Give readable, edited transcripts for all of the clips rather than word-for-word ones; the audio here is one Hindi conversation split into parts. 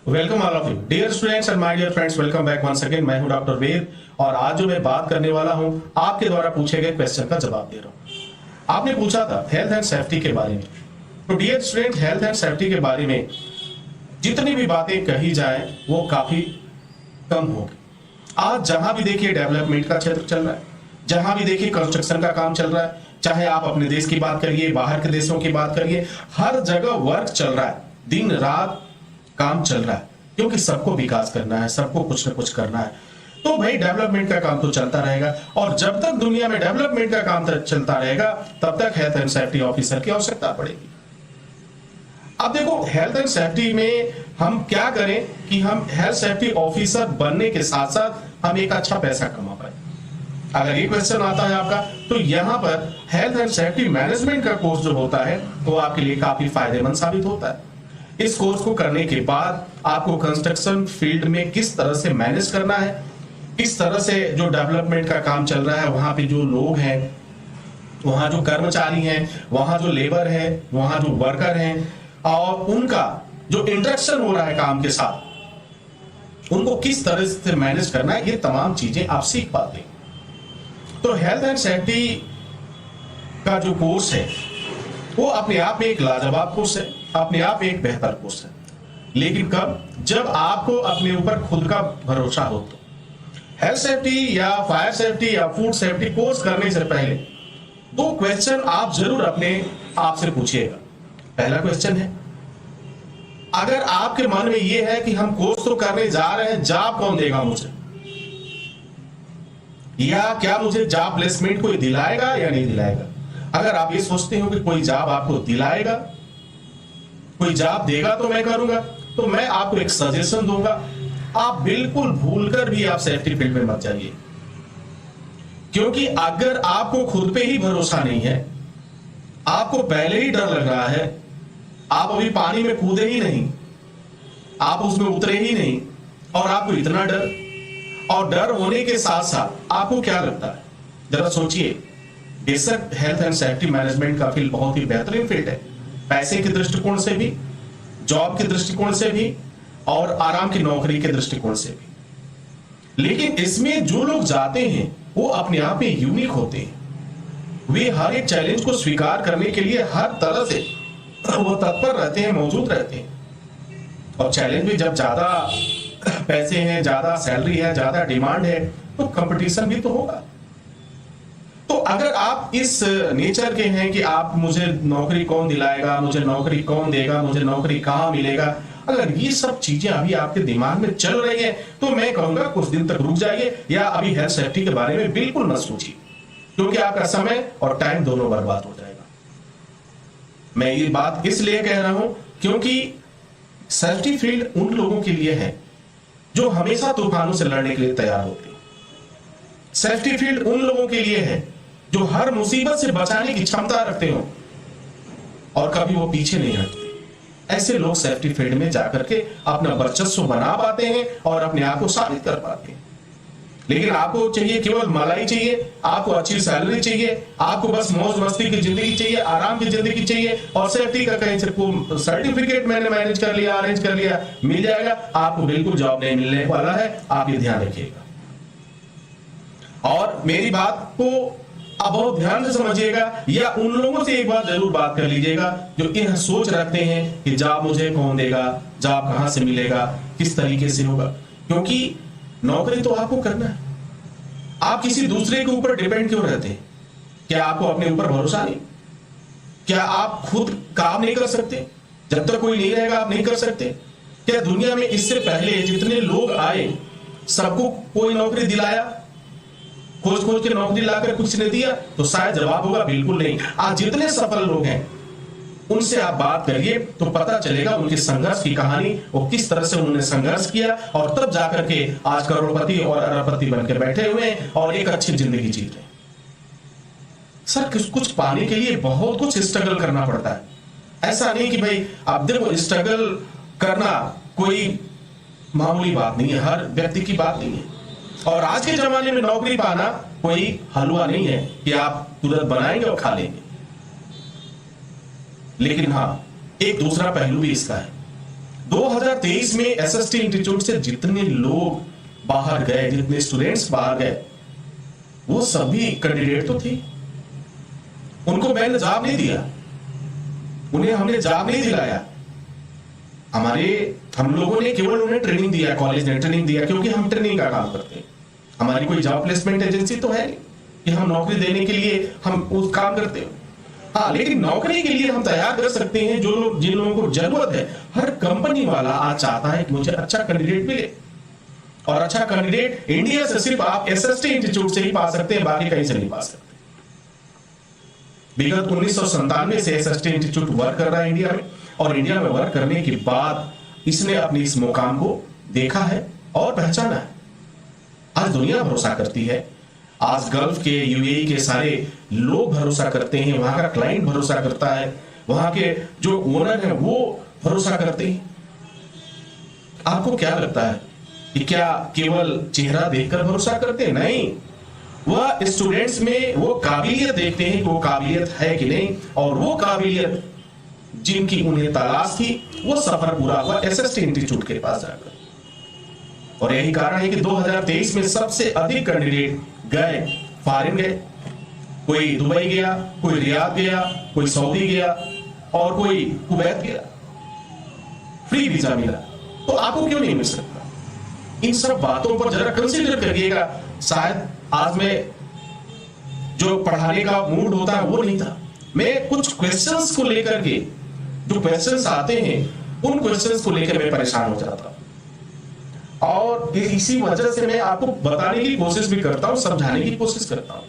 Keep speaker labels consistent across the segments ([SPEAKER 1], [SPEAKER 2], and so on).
[SPEAKER 1] Welcome all of you dear students and my dear friends, welcome back once again. मैं हूं डॉक्टर वेद और आज जो मैं बात करने वाला हूं आपके द्वारा पूछे गए क्वेश्चन का जवाब दे रहा हूं। आपने पूछा था हेल्थ एंड सेफ्टी के बारे में। तो dear student, health and safety के बारे में जितनी भी बातें कही जाए वो काफी कम होगी। आज जहां भी देखिए डेवलपमेंट का क्षेत्र चल रहा है, जहां भी देखिए कंस्ट्रक्शन का काम चल रहा है, चाहे आप अपने देश की बात करिए, बाहर के देशों की बात करिए, हर जगह वर्क चल रहा है, दिन रात काम चल रहा है, क्योंकि सबको विकास करना है, सबको कुछ ना कुछ करना है। तो भाई डेवलपमेंट का काम तो चलता रहेगा और जब तक दुनिया में डेवलपमेंट का काम चलता रहेगा तब तक हेल्थ एंड सेफ्टी ऑफिसर की आवश्यकता पड़ेगी। अब देखो, हेल्थ एंड सेफ्टी में हम क्या करें कि हम हेल्थ सेफ्टी ऑफिसर बनने के साथ साथ हम एक अच्छा पैसा कमा पाए। अगर ये क्वेश्चन आता है आपका, तो यहां पर हेल्थ एंड सेफ्टी मैनेजमेंट का कोर्स जो होता है वो आपके लिए काफी फायदेमंद साबित होता है। इस कोर्स को करने के बाद आपको कंस्ट्रक्शन फील्ड में किस तरह से मैनेज करना है, किस तरह से जो डेवलपमेंट का काम चल रहा है, वहां पे जो लोग हैं, वहां जो कर्मचारी हैं, वहां जो लेबर है, वहां जो वर्कर हैं और उनका जो इंटरेक्शन हो रहा है काम के साथ, उनको किस तरह से मैनेज करना है, ये तमाम चीजें आप सीख पाते हैं। तो हेल्थ एंड सेफ्टी का जो कोर्स है वो अपने आप में एक लाजवाब कोर्स है, अपने आप में एक बेहतर कोर्स है। लेकिन कब? जब आपको अपने ऊपर खुद का भरोसा हो। तो हेल्थ सेफ्टी या फायर सेफ्टी या फूड सेफ्टी कोर्स करने से पहले दो क्वेश्चन आप जरूर अपने आप से पूछिएगा। पहला क्वेश्चन है, अगर आपके मन में यह है कि हम कोर्स तो करने जा रहे हैं, जॉब कौन देगा मुझे, या क्या मुझे जॉब प्लेसमेंट कोई दिलाएगा या नहीं दिलाएगा? अगर आप ये सोचते हो कि कोई जॉब आपको दिलाएगा, कोई जॉब देगा तो मैं करूंगा, तो मैं आपको एक सजेशन दूंगा, आप बिल्कुल भूलकर भी आप सेफ्टी फील्ड में मत जाइए। क्योंकि अगर आपको खुद पे ही भरोसा नहीं है, आपको पहले ही डर लग रहा है, आप अभी पानी में कूदे ही नहीं, आप उसमें उतरे ही नहीं और आपको इतना डर, और डर होने के साथ साथ आपको क्या लगता है, जरा सोचिए। बेशक हेल्थ एंड सेफ्टी मैनेजमेंट का फील्ड बहुत ही बेहतरीन फील्ड है, पैसे के दृष्टिकोण से भी, जॉब के दृष्टिकोण से भी और आराम की नौकरी के दृष्टिकोण से भी। लेकिन इसमें जो लोग जाते हैं वो अपने आप में यूनिक होते हैं। वे हर एक चैलेंज को स्वीकार करने के लिए हर तरह से वो तत्पर रहते हैं, मौजूद रहते हैं। और चैलेंज में जब ज्यादा पैसे हैं, ज्यादा सैलरी है, ज्यादा डिमांड है, तो कंपटीशन भी तो होगा। तो अगर आप इस नेचर के हैं कि आप मुझे नौकरी कौन दिलाएगा, मुझे नौकरी कौन देगा, मुझे नौकरी कहां मिलेगा, अगर ये सब चीजें अभी आपके दिमाग में चल रही है तो मैं कहूंगा कुछ दिन तक रुक जाइए या अभी हेल्थ सेफ्टी के बारे में बिल्कुल मत सोचिए, क्योंकि आपका समय और टाइम दोनों बर्बाद हो जाएगा। मैं ये बात इसलिए कह रहा हूं क्योंकि सेफ्टी फील्ड उन लोगों के लिए है जो हमेशा तूफानों से लड़ने के लिए तैयार होते हैं। सेफ्टी फील्ड उन लोगों के लिए है जो हर मुसीबत से बचाने की क्षमता रखते हो और कभी वो पीछे नहीं हटते। ऐसे लोग सेफ्टी फील्ड में जाकर के अपना वर्चस्व बना पाते हैं और अपने आप को साबित कर पाते हैं। लेकिन आपको चाहिए केवल मलाई चाहिए, आपको अच्छी सैलरी चाहिए, आपको बस मौज मस्ती की जिंदगी चाहिए, आराम की जिंदगी चाहिए और सेफ्टी का कहीं से सर्टिफिकेट मैंने मैनेज कर लिया, अरेंज कर लिया, मिल जाएगा, आपको बिल्कुल जॉब नहीं मिलने वाला है। आप ये ध्यान रखिएगा और मेरी बात को आप बहुत ध्यान से समझिएगा, या उन लोगों से एक बार जरूर बात कर लीजिएगा जो यह सोच रखते हैं कि जॉब मुझे कौन देगा, जॉब कहां से मिलेगा, किस तरीके से होगा। क्योंकि नौकरी तो आपको करना है, आप किसी दूसरे के ऊपर डिपेंड क्यों रहते हैं? क्या आपको अपने ऊपर भरोसा नहीं? क्या आप खुद काम नहीं कर सकते? जब तक कोई नहीं रहेगा आप नहीं कर सकते? क्या दुनिया में इससे पहले जितने लोग आए सबको कोई नौकरी दिलाया? खोज खोज के नौकरी लाकर कुछ ने दिया? तो शायद जवाब होगा बिल्कुल नहीं। आज जितने सफल लोग हैं उनसे आप बात करिए तो पता चलेगा उनके संघर्ष की कहानी, वो किस तरह से उन्होंने संघर्ष किया और तब जाकर के आज करोड़पति और अरबपति बनकर बैठे हुए हैं और एक अच्छी जिंदगी जी रहे हैं। सर, कुछ पाने के लिए बहुत कुछ स्ट्रगल करना पड़ता है। ऐसा नहीं कि भाई आप देखो, स्ट्रगल करना कोई मामूली बात नहीं है, हर व्यक्ति की बात नहीं है। और आज के जमाने में नौकरी पाना कोई हलवा नहीं है कि आप तुरंत बनाएंगे और खा लेंगे। लेकिन हाँ, एक दूसरा पहलू भी इसका है। 2023 में एसएसटी इंस्टीट्यूट से जितने लोग बाहर गए, जितने स्टूडेंट्स बाहर गए, वो सभी कैंडिडेट तो थे। उनको मैंने जॉब नहीं दिया, उन्हें हमने जॉब नहीं दिलाया। हम लोगों ने केवल उन्हें ट्रेनिंग दिया, कॉलेज ने ट्रेनिंग दिया, क्योंकि हम ट्रेनिंग का काम करते हैं। हमारी कोई जॉब प्लेसमेंट एजेंसी तो है नहीं कि हम नौकरी देने के लिए हम उस काम करते हो। हाँ, लेकिन नौकरी के लिए हम तैयार कर सकते हैं जो लोग, जिन लोगों को जरूरत है। हर कंपनी वाला आज चाहता है कि मुझे अच्छा कैंडिडेट मिले, और अच्छा कैंडिडेट इंडिया से सिर्फ आप एसएसटी इंस्टीट्यूट से ही पा सकते हैं, बाकी कहीं से नहीं पा सकते। विगत 1997 से एसएसटी इंस्टीट्यूट वर्क कर रहा है इंडिया में, और इंडिया में वर्क करने के बाद इसने अपनी इस मुकाम को देखा है और पहचाना है। आज दुनिया भरोसा करती है, आज गल्फ के, यूएई के सारे लोग भरोसा करते हैं, वहां का क्लाइंट भरोसा करता है, वहां के जो ओनर है वो भरोसा करते हैं। आपको क्या लगता है कि क्या केवल चेहरा देखकर भरोसा करते हैं? नहीं, वह स्टूडेंट्स में वो काबिलियत देखते हैं कि वो काबिलियत है कि नहीं, और वो काबिलियत जिनकी उन्हें तलाश थी वो सफर पूरा हुआ एसएसटी इंस्टीट्यूट के पास जाकर। और यही कारण है कि 2023 में सबसे अधिक कैंडिडेट गए, फॉरेन गए। कोई दुबई गया, कोई रियाद गया, कोई सऊदी गया, और कोई कुवैत गया। फ्री वीजा मिला, तो आपको क्यों नहीं मिल सकता? इन सब बातों पर जरा कंसीडर करिएगा। शायद आज में जो पढ़ाने का मूड होता है वो नहीं था। मैं कुछ क्वेश्चंस को लेकर के, जो क्वेश्चंस आते हैं उन क्वेश्चंस को लेकर मैं परेशान हो जाता हूं, और इसी वजह से मैं आपको बताने की कोशिश भी करता हूं, समझाने की कोशिश करता हूं।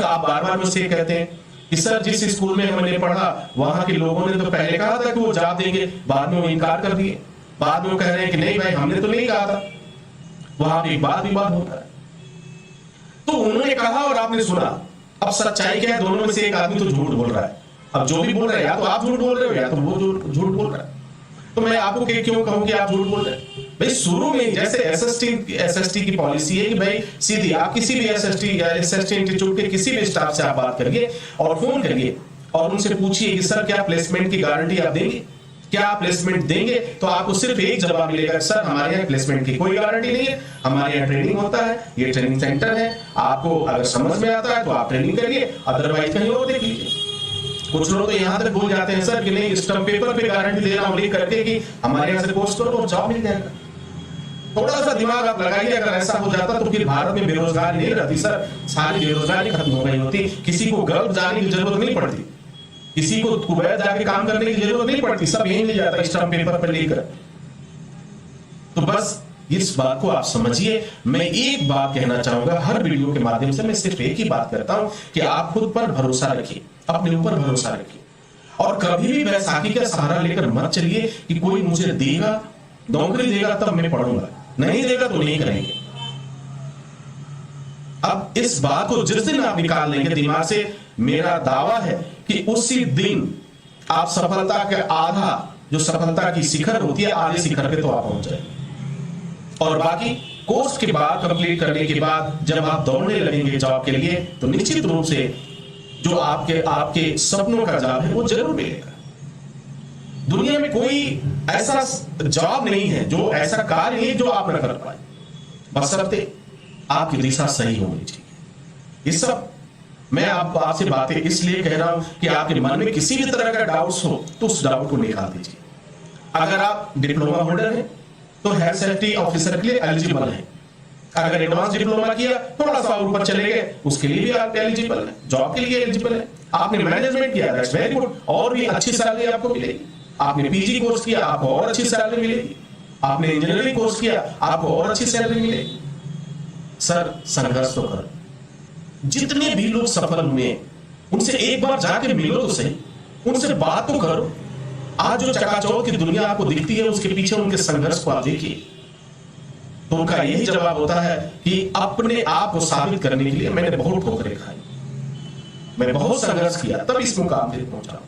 [SPEAKER 1] आप बार बार मुझसे कहते हैं कि सर जिस स्कूल में हमने पढ़ा वहां के लोगों ने तो पहले कहा था कि वो जॉब देंगे, बाद में वो इनकार कर दिए, बाद में वो कह रहे हैं कि नहीं भाई हमने तो नहीं कहा था। वहां भी बात विवाद होता है। तो उन्होंने कहा और आपने सुना। अब सच्चाई क्या है? दोनों में से एक आदमी तो झूठ बोल रहा है। अब जो भी बोल रहा है, या तो आप झूठ बोल रहे हो या तो वो झूठ बोल रहा है। तो मैं आपको क्यों कहूं कि आप झूठ बोल रहे हैं? भाई शुरू में जैसे एसएसटी की पॉलिसी है कि भाई सीधी आप किसी भी एसएसटी इंस्टीट्यूट के किसी भी स्टाफ से आप बात करिए और फोन करिए और उनसे पूछिए कि सर क्या प्लेसमेंट की गारंटी आप देंगे, क्या आप प्लेसमेंट देंगे? तो आपको सिर्फ एक जवाब मिलेगा, सर हमारे यहाँ प्लेसमेंट की कोई गारंटी नहीं है, हमारे यहाँ ट्रेनिंग होता है, ये ट्रेनिंग सेंटर है, आपको अगर समझ में आता है तो आप ट्रेनिंग करिए, अदरवाइज कहीं और देख लीजिए। कुछ लोग तो यहाँ तक भूल जाते हैं सर कि नहीं स्टम्प पेपर पे गारंटी दे रहा हूँ लिख करके कि हमारे यहाँ से पोस्ट करो और जॉब मिल जाएगा। थोड़ा सा दिमाग आप लगाइए, अगर ऐसा हो जाता तो फिर भारत में बेरोजगारी नहीं रहती सर, सारी बेरोजगारी खत्म हो गई होती, किसी को गल्फ जाने की जरूरत नहीं पड़ती, किसी को कुवैत जाके काम करने की जरूरत नहीं पड़ती, सब यहीं मिल जाता स्टम्प पेपर पर लेकर। तो बस इस बात को आप समझिए। मैं एक बात कहना चाहूंगा हर वीडियो के माध्यम से, मैं सिर्फ एक ही बात करता हूं कि आप खुद पर भरोसा रखिए, अपने ऊपर भरोसा रखिए, और कभी भी बैसाखी का सहारा लेकर मत चलिए कि कोई मुझे देगा, नौकरी देगा तब मैं पढ़ूंगा, नहीं देगा तो नहीं करेंगे। अब इस बात को जिस दिन आप निकाल लेंगे दिमाग से, मेरा दावा है कि उसी दिन आप सफलता के आधा, जो सफलता की शिखर होती है, आधे शिखर पे तो आप पहुंच जाएंगे। और बाकी कोर्स के बाद, कंप्लीट करने के बाद जब आप दौड़ने लगेंगे जॉब के लिए, तो निश्चित रूप से जो आपके सपनों का जॉब है वो जरूर मिलेगा। दुनिया में कोई ऐसा जॉब नहीं है, जो ऐसा कार्य नहीं जो आप न कर पाए, बशर्ते आपकी दिशा सही होनी चाहिए। ये सब मैं आपसे बातें इसलिए कह रहा हूं कि आपके मन में किसी भी तरह का डाउट्स हो तो उस डाउट को निकाल दीजिए। अगर आप डिप्लोमा होल्डर हैं तो हेल्थ सेफ्टी ऑफिसर के लिए एलिजिबल है। अगर एडवांस डिप्लोमा किया, थोड़ा सा ऊपर चले गए, उसके लिए भी आप एलिजिबल है, जॉब के लिए एलिजिबल है। आपने मैनेजमेंट किया, दैट्स वेरी गुड, और भी अच्छी सैलरी आपको मिलेगी। आपने पीजी कोर्स किया, आपको और अच्छी सैलरी मिलेगी। आपने इंजीनियरिंग कोर्स किया, आपको और अच्छी सैलरी मिलेगी। सर संघर्ष तो करो। जितने भी लोग सफल हुए उनसे एक बार जाके मिलो तो सही, उनसे बात तो करो। आज जो चकाचौंध की दुनिया आपको दिखती है, उसके पीछे उनके संघर्ष को आप देखिए, तो उनका यही जवाब होता है कि अपने आप को साबित करने के लिए मैंने बहुत ठोकरें खाई, मैंने बहुत संघर्ष किया, तब इस मुकाम पे पहुंचा।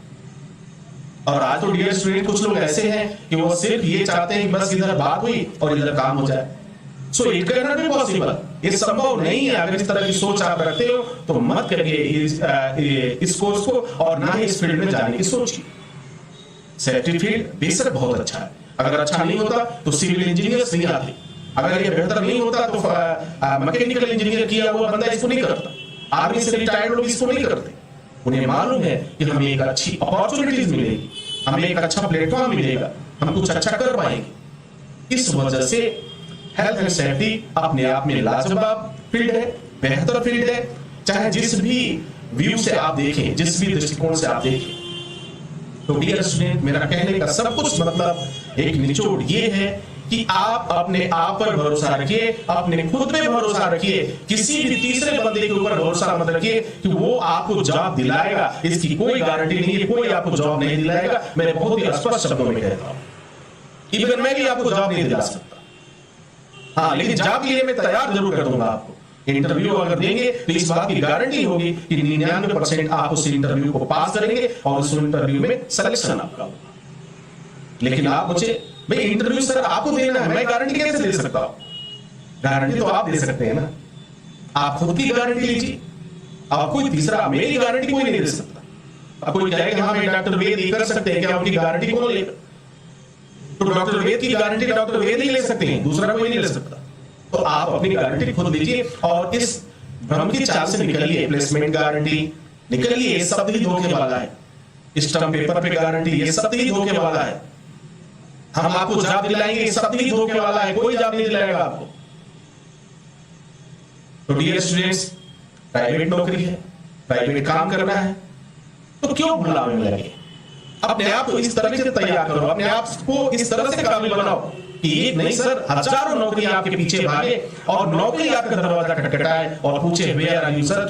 [SPEAKER 1] और आज तो डियर स्टूडेंट कुछ लोग ऐसे हैं कि वो सिर्फ ये चाहते हैं कि बस इधर बात हुई और इधर काम हो जाए। So it can not be possible, ये संभव नहीं है। अगर इस तरह की सोच आप रखते हो तो मत करिए इस कोर्स को, और ना ही इस फील्ड में जाने की सोचिए। सेफ्टी फील्ड बेशक बहुत अच्छा है, अगर अच्छा नहीं होता तो सिविल इंजीनियर्स नहीं आते, अगर ये बेहतर नहीं होता तो मैकेनिकल इंजीनियर किया हुआ बंदा इसको नहीं करता, आर्मी से रिटायर्ड लोग इसको नहीं करते। उन्हें मालूम है कि हमें एक अच्छी अपॉर्चुनिटीज मिलेगी, हमें एक अच्छा प्लेटफॉर्म मिलेगा, हम कुछ अच्छा कर पाएंगे। इस वजह से हेल्थ एंड सेफ्टी अपने आप में लाजवाब फील्ड है, बेहतर फील्ड है, चाहे जिस भी व्यू से आप देखें, जिस भी दृष्टिकोण से आप देखें। तो डियर स्टूडेंट, मेरा कहने का सब कुछ मतलब एक निचोड़ ये है कि आप अपने आप पर भरोसा रखिए, अपने खुद पे भरोसा रखिए, किसी भी तीसरे बंदे के ऊपर भरोसा मत रखिए कि वो आपको जॉब दिलाएगा। इसकी कोई गारंटी नहीं है, कोई आपको जॉब नहीं दिलाएगा। मैं बहुत ही स्पष्ट शब्दों में कहता हूं, इवन मैं भी आपको जॉब नहीं दिला सकता। हाँ, लेकिन जॉब के लिए मैं तैयार जरूर कर दूंगा आपको। इंटरव्यू अगर देंगे तो इस बात की गारंटी होगी कि 99% आप उस इंटरव्यू को पास करेंगे और उस इंटरव्यू में सिलेक्शन आपका होगा। लेकिन आप मुझे भाई इंटरव्यू सर आपको देना है, मैं गारंटी कैसे दे सकता हूं? गारंटी तो आप दे सकते हैं ना, आप खुद की गारंटी लीजिए। आप कोई तीसरा, मेरी गारंटी कोई नहीं दे सकता। अब कोई कहेगा हाँ डॉक्टर वेद ये कर सकते हैं, क्या उनकी गारंटी कौन लेगा? तो डॉक्टर वेद की गारंटी डॉक्टर वेद ही ले सकते हैं, दूसरा कोई नहीं ले सकता। तो आप अपनी गारंटी खुद लीजिए और इस भ्रम की चाल से निकलिए। प्लेसमेंट गारंटी निकलिए, ये सब ही धोखे वाला है। स्टैम्प पेपर पे गारंटी, ये सब ही धोखे वाला है। हम आपको जॉब दिलाएंगे, ये सब ही धोखे वाला है, कोई जॉब नहीं दिलाएगा आपको। तो डियर स्टूडेंट्स, प्राइवेट नौकरी है, प्राइवेट काम करना है, तो क्यों बुलावे में लगे? अपने आप को इस तरह से तैयार करो, अपने आप को इस तरह से काबिल बनाओ कि एक नहीं सर हजारों नौकरी आपके पीछे भागे और नौकरी आपका दरवाजा खटखटाए और पूछे वेयर आर यू सर,